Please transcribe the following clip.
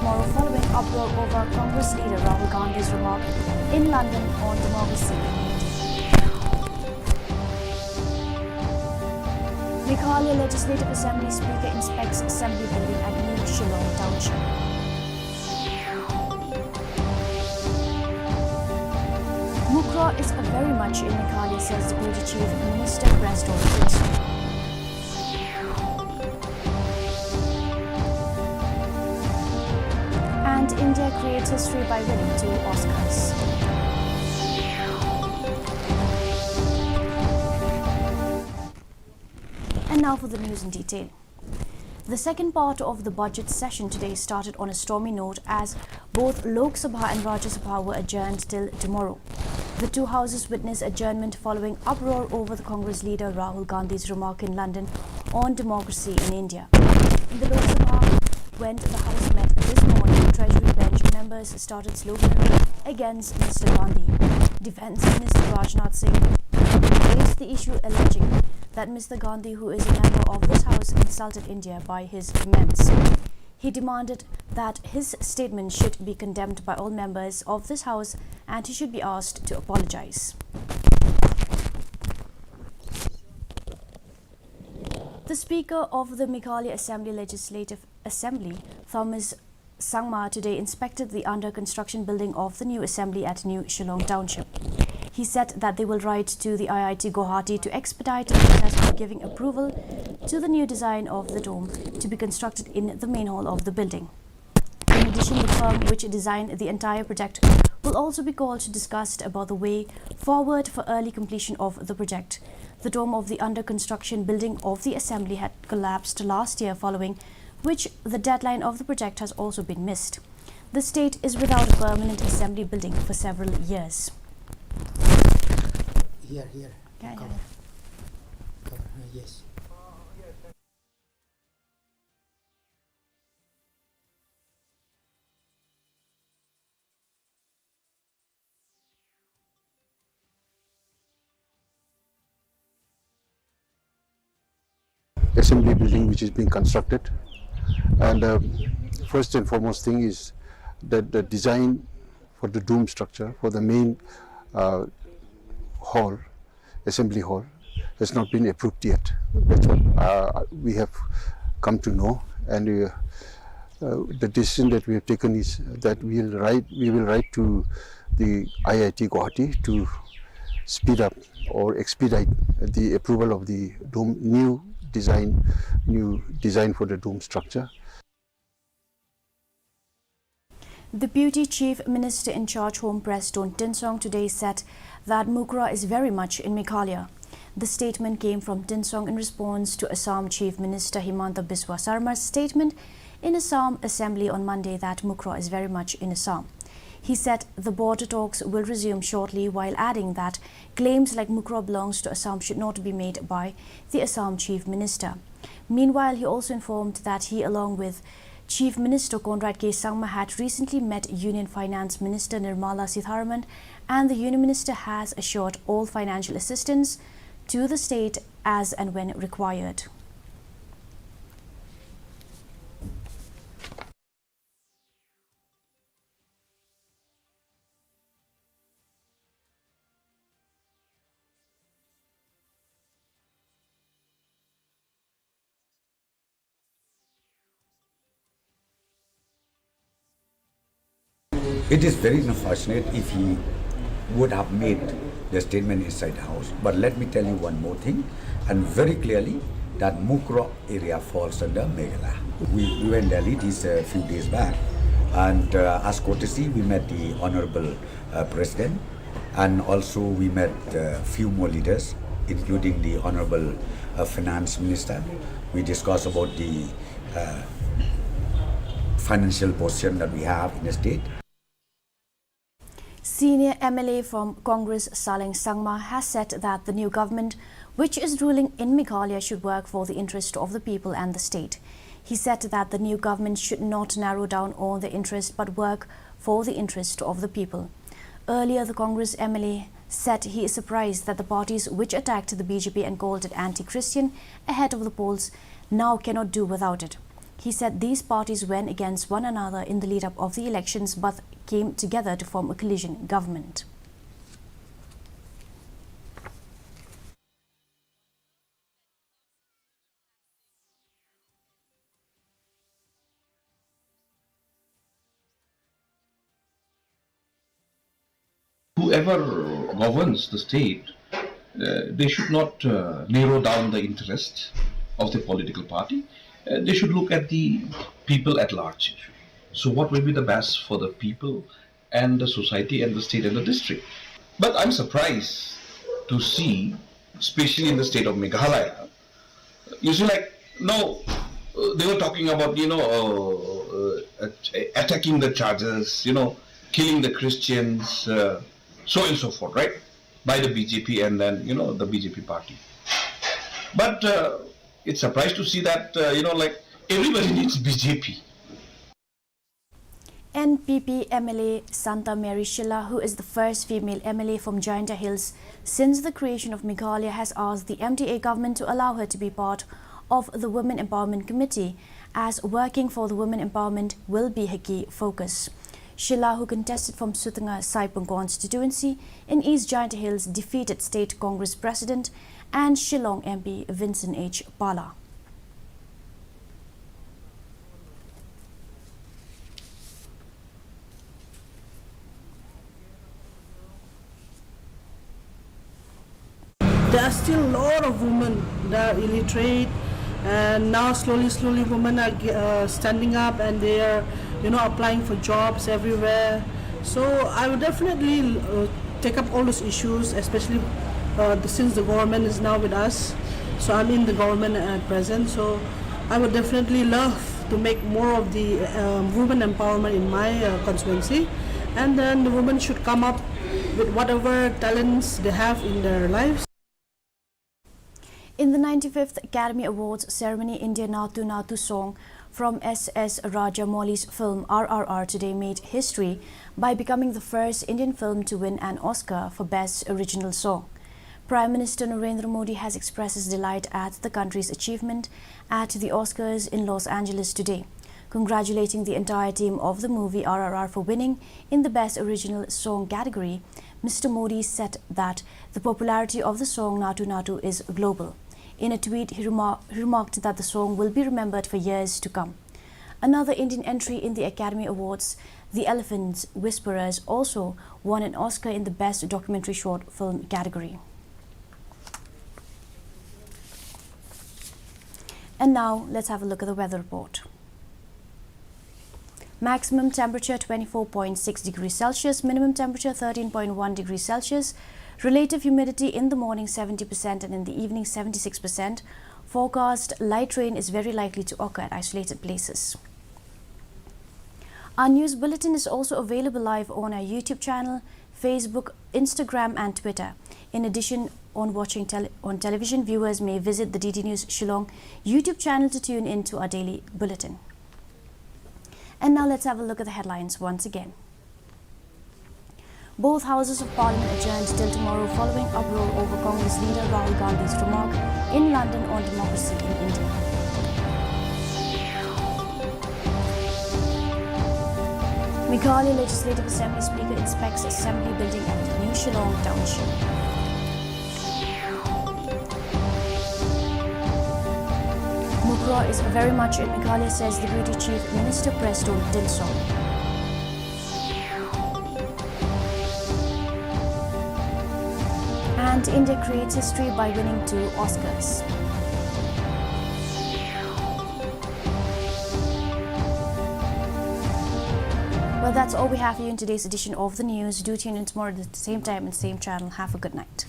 tomorrow following uproar over Congress leader Rahul Gandhi's remark in London on democracy in India. Meghalaya Legislative Assembly Speaker inspects Assembly building at New Shillong Township. Mukraw is very much in Meghalaya, says Deputy Chief Minister Preston. And India creates history by winning 2 Oscars. And now for the news in detail. The second part of the budget session today started on a stormy note as both Lok Sabha and Rajya Sabha were adjourned till tomorrow. The two houses witnessed adjournment following uproar over the Congress leader Rahul Gandhi's remark in London on democracy in India. In the Lok Sabha, when the House met this morning, Treasury bench members started sloganeering against Mr. Gandhi. Defence Minister Rajnath Singh raised the issue, alleging that Mr. Gandhi, who is a member of this House, insulted India by his comments. He demanded that his statement should be condemned by all members of this House and he should be asked to apologise. The Speaker of the Meghalaya Assembly Legislative Assembly, Thomas Sangma, today inspected the under-construction building of the new assembly at New Shillong Township. He said that they will write to the IIT Guwahati to expedite the process of giving approval to the new design of the dome to be constructed in the main hall of the building. In addition, the firm which designed the entire project will also be called to discuss about the way forward for early completion of the project. The dome of the under-construction building of the assembly had collapsed last year, following which the deadline of the project has also been missed. The state is without a permanent assembly building for several years. Here. Yeah. Cover. Yes. Assembly building which is being constructed, and first and foremost thing is that the design for the dome structure for the main hall, assembly hall, has not been approved yet. That's what we have come to know, and the decision that we have taken is that we will write to the IIT Guwahati to speed up or expedite the approval of the dome new design for the dome structure. Deputy Chief Minister in charge Home Press Don Tinsong today said that Mukraw is very much in Meghalaya. The statement came from Tinsong in response to Assam Chief Minister Himanta Biswa Sarma's statement in Assam Assembly on Monday that Mukraw is very much in Assam. He said the border talks will resume shortly, while adding that claims like Mukraw belongs to Assam should not be made by the Assam Chief Minister. Meanwhile, he also informed that he, along with Chief Minister Conrad K. Sangma, had recently met Union Finance Minister Nirmala Sitharaman, and the Union Minister has assured all financial assistance to the state as and when required. It is very unfortunate if he would have made the statement inside the house. But let me tell you one more thing, and very clearly, that Mukraw area falls under Meghalaya. We were in Delhi these few days back, and as courtesy, we met the Honorable President, and also we met a few more leaders, including the Honorable Finance Minister. We discussed about the financial position that we have in the state. Senior MLA from Congress Saleng Sangma has said that the new government, which is ruling in Meghalaya, should work for the interest of the people and the state. He said that the new government should not narrow down on the interest but work for the interest of the people. Earlier, the Congress MLA said he is surprised that the parties which attacked the BJP and called it anti-Christian ahead of the polls now cannot do without it. He said these parties went against one another in the lead-up of the elections but came together to form a coalition government. Whoever governs the state, they should not narrow down the interests of the political party. They should look at the people at large. So what will be the best for the people and the society and the state and the district? But I'm surprised to see, especially in the state of Meghalaya, you see, like, no, they were talking about, attacking the charges, killing the Christians, so and so forth, right? By the BJP and then, the BJP party. But it's surprised to see that, everybody needs BJP. NPP MLA Santa Mary Shilla, who is the first female MLA from Giant Hills since the creation of Meghalaya, has asked the MDA government to allow her to be part of the Women Empowerment Committee, as working for the women empowerment will be her key focus. Shilla, who contested from Sutanga Saipung constituency in East Giant Hills, defeated State Congress President and Shillong MP Vincent H. Pala. There are still a lot of women that are illiterate, and now slowly women are standing up and they are applying for jobs everywhere. So I would definitely take up all those issues, especially since the government is now with us. So I'm in the government at present, so I would definitely love to make more of the women empowerment in my constituency, and then the women should come up with whatever talents they have in their lives. In the 95th Academy Awards ceremony, India Natu Natu song from S.S. Rajamouli's film RRR today made history by becoming the first Indian film to win an Oscar for Best Original Song. Prime Minister Narendra Modi has expressed his delight at the country's achievement at the Oscars in Los Angeles today, congratulating the entire team of the movie RRR for winning in the Best Original Song category. Mr. Modi said that the popularity of the song Natu Natu is global. In a tweet, he remarked that the song will be remembered for years to come. Another Indian entry in the Academy Awards, The Elephant Whisperers, also won an Oscar in the Best Documentary Short Film category. And now, let's have a look at the weather report. Maximum temperature 24.6 degrees Celsius, minimum temperature 13.1 degrees Celsius. Relative humidity in the morning 70% and in the evening 76%. Forecast light rain is very likely to occur at isolated places. Our news bulletin is also available live on our YouTube channel, Facebook, Instagram and Twitter. In addition, on watching on television, viewers may visit the DD News Shillong YouTube channel to tune in to our daily bulletin. And now let's have a look at the headlines once again. Both houses of parliament adjourned till tomorrow following uproar over Congress leader Rahul Gandhi's remark in London on democracy in India. Meghalaya Legislative Assembly Speaker inspects Assembly building at New Shillong Township. Mukraw is very much in Meghalaya, says Deputy Chief Minister Presto Dilsong. And India creates history by winning 2 Oscars. Well, that's all we have for you in today's edition of the news. Do tune in tomorrow at the same time and same channel. Have a good night.